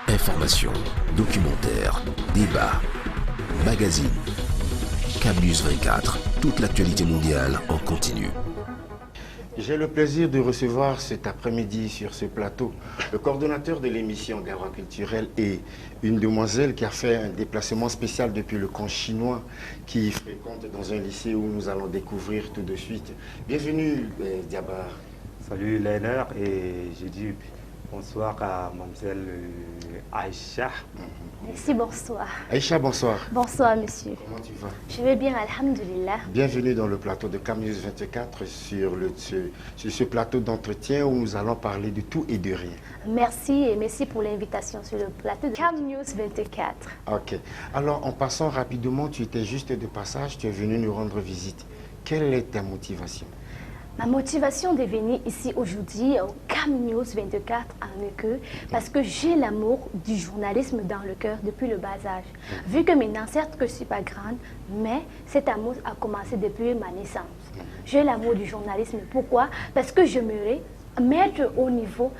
Information, documentaires, débats, magazines. Camnews 24, toute l'actualité mondiale en continu. J'ai le plaisir de recevoir cet après-midi sur ce plateau le coordonnateur de l'émission Garoua Culturelle et une demoiselle qui a fait un déplacement spécial depuis le camp chinois qui fréquente dans un lycée où nous allons découvrir tout de suite. Bienvenue Diaba. Salut Léonard et j'ai dit bonsoir à mademoiselle Aïcha. Merci, bonsoir. Aïcha, bonsoir. Bonsoir, monsieur. Comment tu vas? Je vais bien, alhamdulillah. Bienvenue dans le plateau de Camnews 24 sur ce plateau d'entretien où nous allons parler de tout et de rien. Merci et merci pour l'invitation sur le plateau de Camnews 24. Ok. Alors, en passant rapidement, tu étais juste de passage, tu es venu nous rendre visite. Quelle est ta motivation? Ma motivation de venir ici aujourd'hui au Camnews 24 en Équeux, parce que j'ai l'amour du journalisme dans le cœur depuis le bas âge. Vu que maintenant, certes que je ne suis pas grande, mais cet amour a commencé depuis ma naissance. J'ai l'amour du journalisme. Pourquoi? Parce que j'aimerais mettre au niveau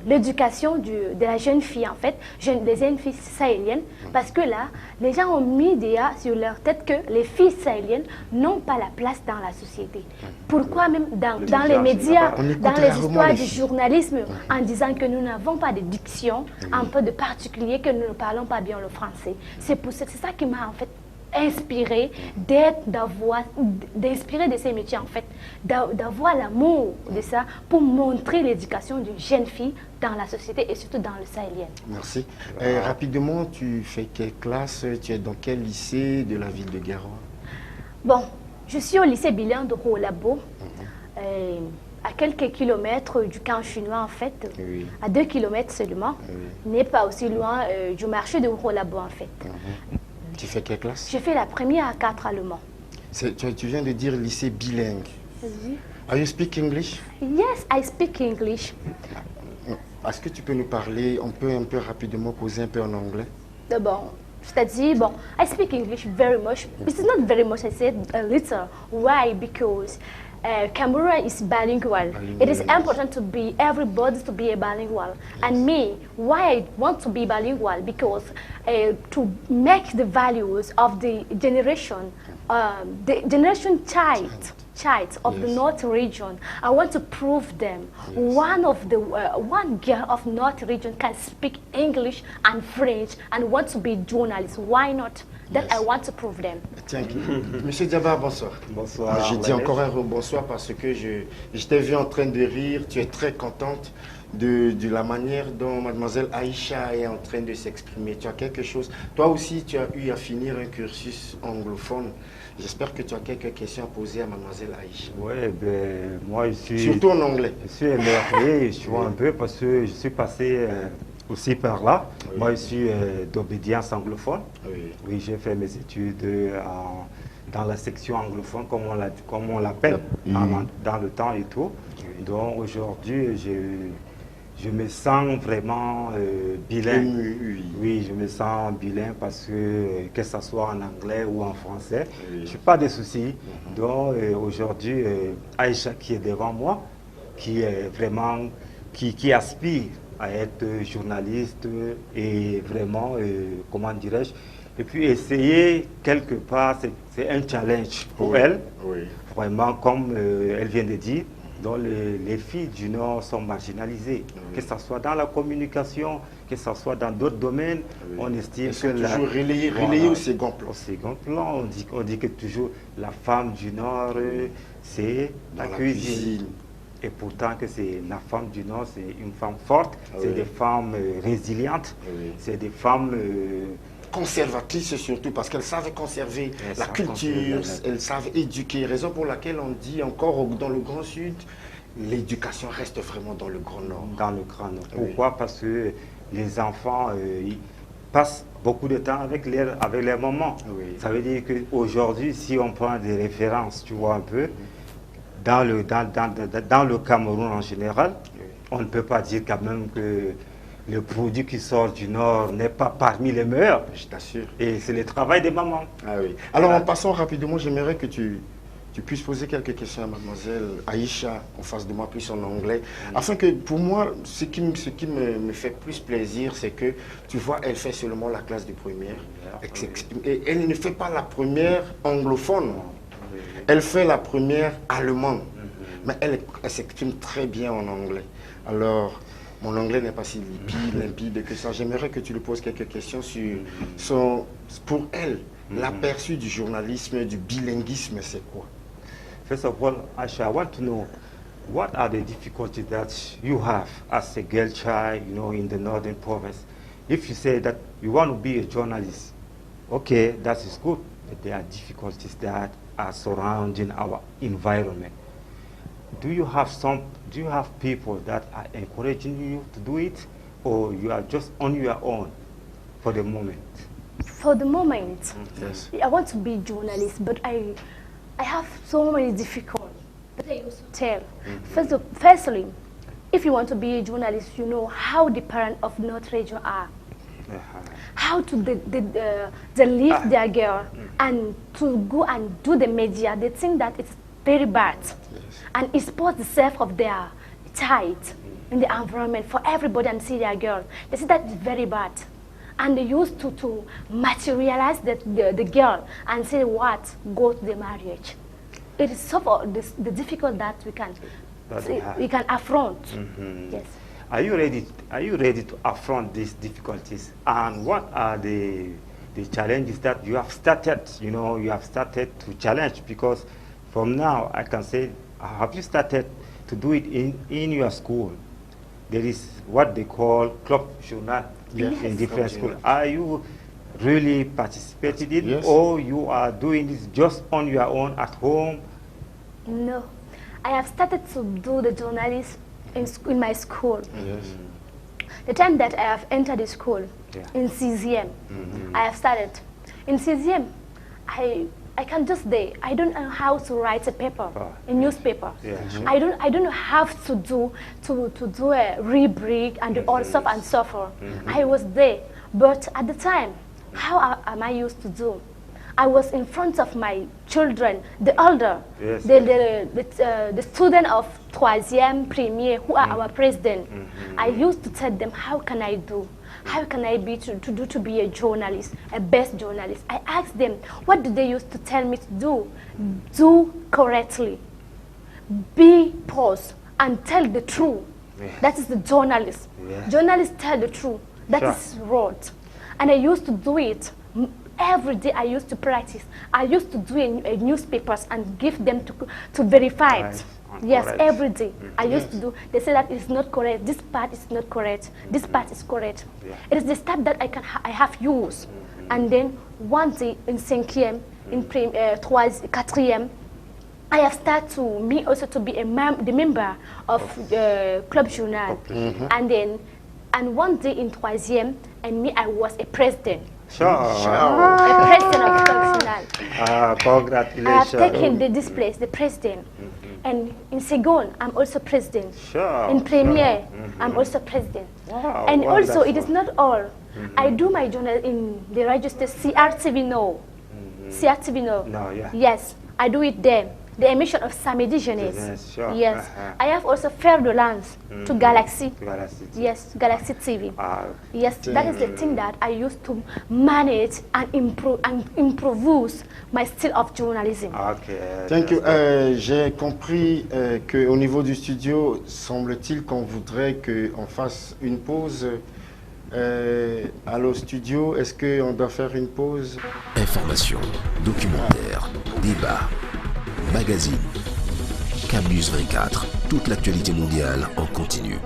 l'éducation de la jeune fille, en fait, des jeunes filles sahéliennes, parce que là, les gens ont mis déjà sur leur tête que les filles sahéliennes n'ont pas la place dans la société. Pourquoi même dans les médias, dans les histoires du journalisme, en disant que nous n'avons pas de diction, un peu de particulier, que nous ne parlons pas bien le français. C'est ça qui m'a en fait inspiré d'inspirer de ces métiers en fait, d'avoir l'amour de ça pour montrer l'éducation d'une jeune fille dans la société et surtout dans le sahélien. Merci. Rapidement, tu fais quelle classe? Tu es dans quel lycée de la ville de Garoua? Bon, je suis au lycée bilingue de Rolabo, à quelques kilomètres du camp chinois en fait, à 2 kilomètres seulement, n'est pas aussi loin du marché de Rolabo en fait. Tu fais quelle classe? Je fais la première à 4 allemands. Tu viens de dire lycée bilingue. Are you speak English? Yes, I speak English. Est-ce que tu peux nous parler, on peut un peu rapidement causer un peu en anglais? Bon, c'est-à-dire, bon, I speak English very much. It's not very much, I said a little. Why? Because Cameroon is bilingual. It is important to be everybody to be a bilingual. And me, why I want to be bilingual? Because to make the values of the generation child of the North region, I want to prove them. One girl of North region can speak English and French and want to be journalist. Why not? That I want to prove them. Thank you. Monsieur Diaba, bonsoir. Bonsoir. Je dis encore un bonsoir parce que je t'ai vu en train de rire. Tu es très contente de la manière dont mademoiselle Aïcha est en train de s'exprimer. Tu as quelque chose. Toi aussi, tu as eu à finir un cursus anglophone. J'espère que tu as quelques questions à poser à mademoiselle Aïcha. Oui, ben, moi je suis... Surtout en anglais. Je suis émerveillé, je vois un peu parce que je suis passé aussi par là. Oui. Moi je suis d'obédience anglophone. Oui, j'ai fait mes études dans la section anglophone, comme on l'appelle, dans le temps et tout. Donc aujourd'hui, je me sens vraiment bilingue. Oui, je me sens bilingue parce que ce soit en anglais ou en français, je n'ai pas de soucis. Donc aujourd'hui, Aïcha qui est devant moi, qui est vraiment, qui aspire à être journaliste et vraiment, comment dirais-je, et puis essayer quelque part, c'est un challenge pour elle, vraiment comme elle vient de dire. Donc les filles du Nord sont marginalisées, que ce soit dans la communication, que ce soit dans d'autres domaines. On estime que toujours relayé au second plan. Au second plan, on dit que toujours la femme du Nord, c'est la cuisine. Et pourtant que c'est la femme du Nord, c'est une femme forte, c'est des femmes résilientes, c'est des femmes conservatrices surtout, parce qu'elles savent conserver la culture, elles savent éduquer, raison pour laquelle on dit encore dans le Grand Sud, l'éducation reste vraiment dans le Grand Nord. Dans le Grand Nord. Pourquoi? Parce que les enfants ils passent beaucoup de temps avec les mamans. Ça veut dire qu'aujourd'hui, si on prend des références, tu vois un peu, dans le Cameroun en général, on ne peut pas dire quand même que le produit qui sort du Nord n'est pas parmi les meilleurs. Je t'assure. Et c'est le travail des mamans. Alors en passant rapidement, j'aimerais que tu tu puisses poser quelques questions à mademoiselle Aïcha en face de moi, plus en anglais, afin que pour moi, ce qui me fait plus plaisir, c'est que, tu vois, elle fait seulement la classe de première. Et elle ne fait pas la première anglophone, elle fait la première allemande, mais elle s'exprime très bien en anglais. Alors, mon anglais n'est pas si limpide que ça. J'aimerais que tu lui poses quelques questions sur pour elle, l'aperçu du journalisme, du bilinguisme, c'est quoi? First of all, Aisha, I want to know what are the difficulties that you have as a girl child, in the northern province. If you say that you want to be a journalist, okay, that is good, but there are difficulties that are surrounding our environment. Do you have people that are encouraging you to do it, or you are just on your own for the moment? For the moment, Yes. I want to be a journalist, but I have so many difficulties that I used to tell. Firstly, if you want to be a journalist, you know how the parents of North Region are. How to they leave their girl and to go and do the media. They think that it's very bad. And expose the self of their child in the environment for everybody and see their girl. They say that it's very bad. And they used to materialize the girl and say what? Go to the marriage. It is so the difficult that we can affront. Yes. Are you ready to affront these difficulties? And what are the challenges that you have started, you have started to challenge? Because from now, I can say, have you started to do it in your school? There is what they call club journal in different schools. Are you really participated in it, or you are doing this just on your own at home? No, I have started to do the journalism in my school. Yes. The time that I have entered the school in CZM, I have started. In CZM, I can just I don't know how to write a paper, a newspaper. I don't know how to do a rubric and all stuff and so forth. I was there, but at the time, how am I used to do? I was in front of my children, the elder, the student of troisième, premier, who are our president. I used to tell them, how can I do? How can I be to be a journalist, a best journalist? I asked them, what do they used to tell me to do? Do correctly, be pause, and tell the truth. That is the journalist. Journalists tell the truth. That is right. And I used to do it. Every day I used to practice. I used to do a newspapers and give them to verify it. Yes, correct. Every day I used to do. They say that it's not correct. This part is not correct. This part is correct. It is the step that I have used. And then one day in 5e, in 4e, I have started to be the member of the Club Journal. And one day in 3e, I was a president. Sure. A president of Club Journal. Congratulations. I have taken this place, the president. And in Segon, I'm also president. Sure. In Premier, I'm also president. Wow, and wonderful. Also, it is not all. I do my journal in the register CRTV No. CRTV No. Yes, I do it there. The emission of Samedi Jeunesse. Sure. Yes. I have also Faire de Lance to Galaxy. Yes, Galaxy TV. Yes, that is the thing that I used to manage and improve my style of journalism. Okay. Thank you. J'ai compris qu'au niveau du studio, semble-t-il qu'on voudrait qu'on fasse une pause. Allô studio, est-ce qu'on doit faire une pause? Information, documentaire, débat, magazine, Câble News 24, toute l'actualité mondiale en continu.